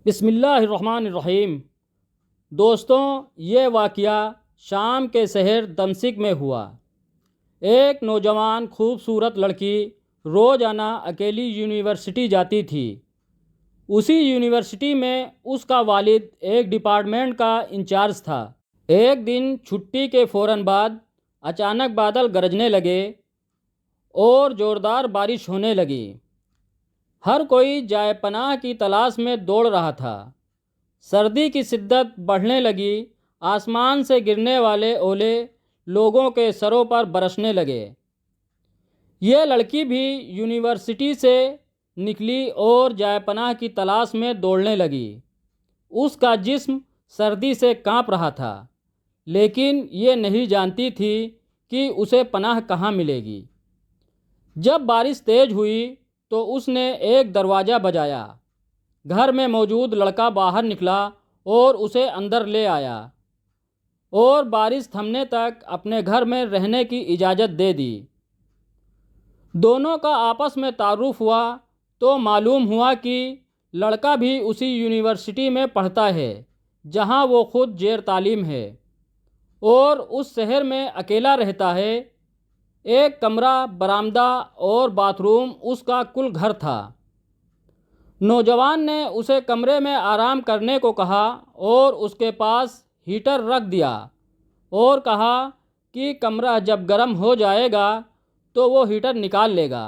بسم اللہ الرحمن الرحیم۔ دوستوں، یہ واقعہ شام کے شہر دمشق میں ہوا۔ ایک نوجوان خوبصورت لڑکی روزانہ اکیلی یونیورسٹی جاتی تھی۔ اسی یونیورسٹی میں اس کا والد ایک ڈپارٹمنٹ کا انچارج تھا۔ ایک دن چھٹی کے فوراً بعد اچانک بادل گرجنے لگے اور زوردار بارش ہونے لگی۔ ہر کوئی جائے پناہ کی تلاش میں دوڑ رہا تھا۔ سردی کی شدت بڑھنے لگی۔ آسمان سے گرنے والے اولے لوگوں کے سروں پر برسنے لگے۔ یہ لڑکی بھی یونیورسٹی سے نکلی اور جائے پناہ کی تلاش میں دوڑنے لگی۔ اس کا جسم سردی سے کانپ رہا تھا، لیکن یہ نہیں جانتی تھی کہ اسے پناہ کہاں ملے گی۔ جب بارش تیز ہوئی تو اس نے ایک دروازہ بجایا۔ گھر میں موجود لڑکا باہر نکلا اور اسے اندر لے آیا اور بارش تھمنے تک اپنے گھر میں رہنے کی اجازت دے دی۔ دونوں کا آپس میں تعارف ہوا تو معلوم ہوا کہ لڑکا بھی اسی یونیورسٹی میں پڑھتا ہے جہاں وہ خود زیر تعلیم ہے، اور اس شہر میں اکیلا رہتا ہے۔ ایک کمرہ، برآمدہ اور باتھ روم اس کا کل گھر تھا۔ نوجوان نے اسے کمرے میں آرام کرنے کو کہا اور اس کے پاس ہیٹر رکھ دیا اور کہا کہ کمرہ جب گرم ہو جائے گا تو وہ ہیٹر نکال لے گا۔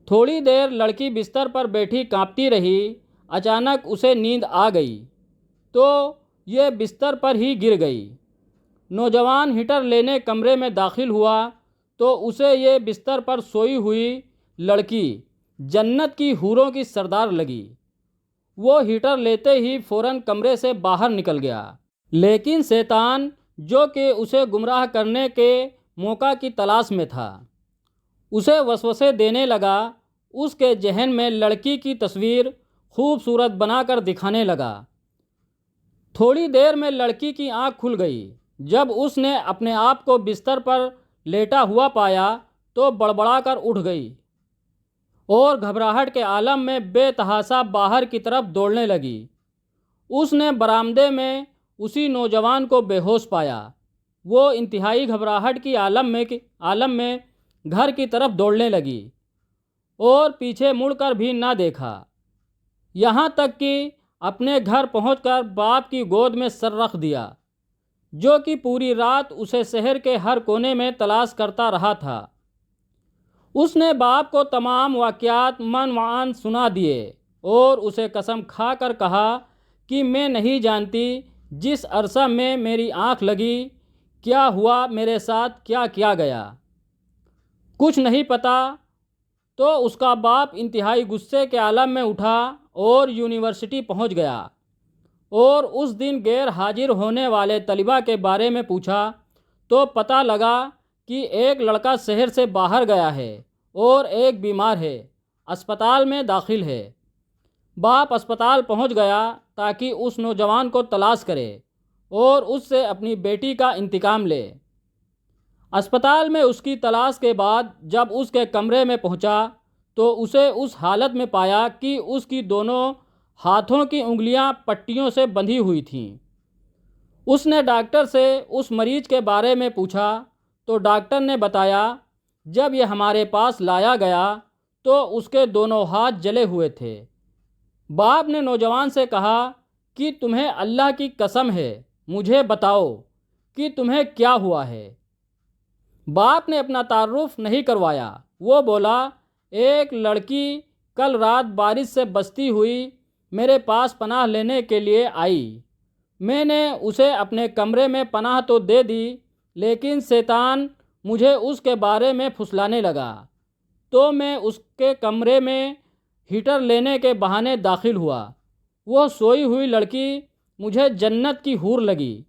تھوڑی دیر لڑکی بستر پر بیٹھی کانپتی رہی۔ اچانک اسے نیند آ گئی تو یہ بستر پر ہی گر گئی۔ نوجوان ہیٹر لینے کمرے میں داخل ہوا تو اسے یہ بستر پر سوئی ہوئی لڑکی جنت کی حوروں کی سردار لگی۔ وہ ہیٹر لیتے ہی فوراً کمرے سے باہر نکل گیا، لیکن شیطان جو کہ اسے گمراہ کرنے کے موقع کی تلاش میں تھا، اسے وسوسے دینے لگا۔ اس کے ذہن میں لڑکی کی تصویر خوبصورت بنا کر دکھانے لگا۔ تھوڑی دیر میں لڑکی کی آنکھ کھل گئی۔ جب اس نے اپنے آپ کو بستر پر لیٹا ہوا پایا تو بڑبڑا کر اٹھ گئی اور گھبراہٹ کے عالم میں بے تحاشا باہر کی طرف دوڑنے لگی۔ اس نے برآمدے میں اسی نوجوان کو بے ہوش پایا۔ وہ انتہائی گھبراہٹ کی عالم میں گھر کی طرف دوڑنے لگی اور پیچھے مڑ کر بھی نہ دیکھا، یہاں تک کہ اپنے گھر پہنچ کر باپ کی گود میں سر رکھ دیا، جو کہ پوری رات اسے شہر کے ہر کونے میں تلاش کرتا رہا تھا۔ اس نے باپ کو تمام واقعات من معان سنا دیے اور اسے قسم کھا کر کہا کہ میں نہیں جانتی جس عرصہ میں میری آنکھ لگی کیا ہوا، میرے ساتھ کیا کیا گیا، کچھ نہیں پتا۔ تو اس کا باپ انتہائی غصے کے عالم میں اٹھا اور یونیورسٹی پہنچ گیا اور اس دن غیر حاضر ہونے والے طلباء کے بارے میں پوچھا تو پتہ لگا کہ ایک لڑکا شہر سے باہر گیا ہے اور ایک بیمار ہے، اسپتال میں داخل ہے۔ باپ اسپتال پہنچ گیا تاکہ اس نوجوان کو تلاش کرے اور اس سے اپنی بیٹی کا انتقام لے۔ اسپتال میں اس کی تلاش کے بعد جب اس کے کمرے میں پہنچا تو اسے اس حالت میں پایا کہ اس کی دونوں ہاتھوں کی انگلیاں پٹیوں سے بندھی ہوئی تھیں۔ اس نے ڈاکٹر سے اس مریض کے بارے میں پوچھا تو ڈاکٹر نے بتایا جب یہ ہمارے پاس لایا گیا تو اس کے دونوں ہاتھ جلے ہوئے تھے۔ باپ نے نوجوان سے کہا کہ تمہیں اللہ کی قسم ہے، مجھے بتاؤ کہ تمہیں کیا ہوا ہے۔ باپ نے اپنا تعارف نہیں کروایا۔ وہ بولا، ایک لڑکی کل رات بارش سے بچتی ہوئی میرے پاس پناہ لینے کے لیے آئی۔ میں نے اسے اپنے کمرے میں پناہ تو دے دی، لیکن شیطان مجھے اس کے بارے میں پھسلانے لگا تو میں اس کے کمرے میں ہیٹر لینے کے بہانے داخل ہوا۔ وہ سوئی ہوئی لڑکی مجھے جنت کی حور لگی۔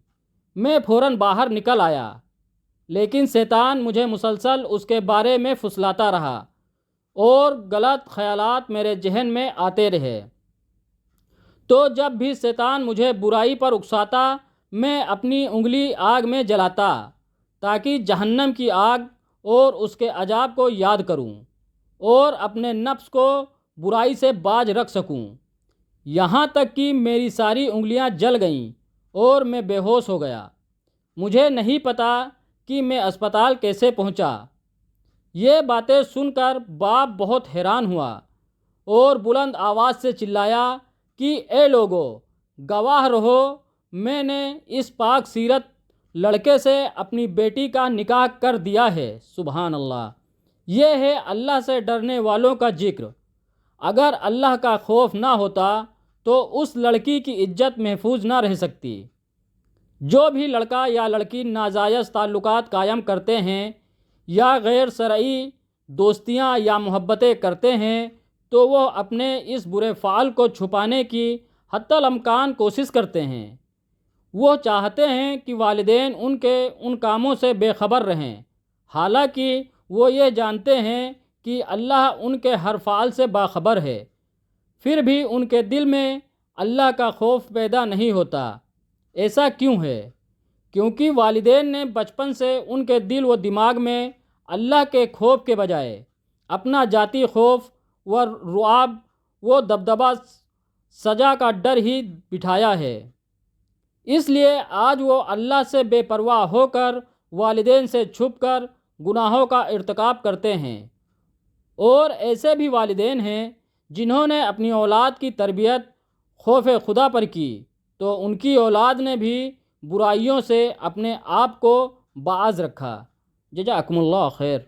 میں فوراً باہر نکل آیا، لیکن شیطان مجھے مسلسل اس کے بارے میں پھسلاتا رہا اور غلط خیالات میرے ذہن میں آتے رہے۔ تو جب بھی شیطان مجھے برائی پر اکساتا میں اپنی انگلی آگ میں جلاتا تاکہ جہنم کی آگ اور اس کے عذاب کو یاد کروں اور اپنے نفس کو برائی سے باز رکھ سکوں۔ یہاں تک کہ میری ساری انگلیاں جل گئیں اور میں بے ہوش ہو گیا۔ مجھے نہیں پتہ کہ میں اسپتال کیسے پہنچا۔ یہ باتیں سن کر باپ بہت حیران ہوا اور بلند آواز سے چلایا کہ اے لوگو، گواہ رہو، میں نے اس پاک سیرت لڑکے سے اپنی بیٹی کا نکاح کر دیا ہے۔ سبحان اللہ! یہ ہے اللہ سے ڈرنے والوں کا ذکر۔ اگر اللہ کا خوف نہ ہوتا تو اس لڑکی کی عزت محفوظ نہ رہ سکتی۔ جو بھی لڑکا یا لڑکی ناجائز تعلقات قائم کرتے ہیں یا غیر شرعی دوستیاں یا محبتیں کرتے ہیں تو وہ اپنے اس برے فعل کو چھپانے کی حتی الامکان کوشش کرتے ہیں۔ وہ چاہتے ہیں کہ والدین ان کے ان کاموں سے بے خبر رہیں، حالانکہ وہ یہ جانتے ہیں کہ اللہ ان کے ہر فعل سے باخبر ہے، پھر بھی ان کے دل میں اللہ کا خوف پیدا نہیں ہوتا۔ ایسا کیوں ہے؟ کیونکہ والدین نے بچپن سے ان کے دل و دماغ میں اللہ کے خوف کے بجائے اپنا ذاتی خوف و رعب و دبدبہ سزا کا ڈر ہی بٹھایا ہے۔ اس لیے آج وہ اللہ سے بے پرواہ ہو کر والدین سے چھپ کر گناہوں کا ارتکاب کرتے ہیں۔ اور ایسے بھی والدین ہیں جنہوں نے اپنی اولاد کی تربیت خوف خدا پر کی تو ان کی اولاد نے بھی برائیوں سے اپنے آپ کو باز رکھا۔ جزاکم اللہ خیر۔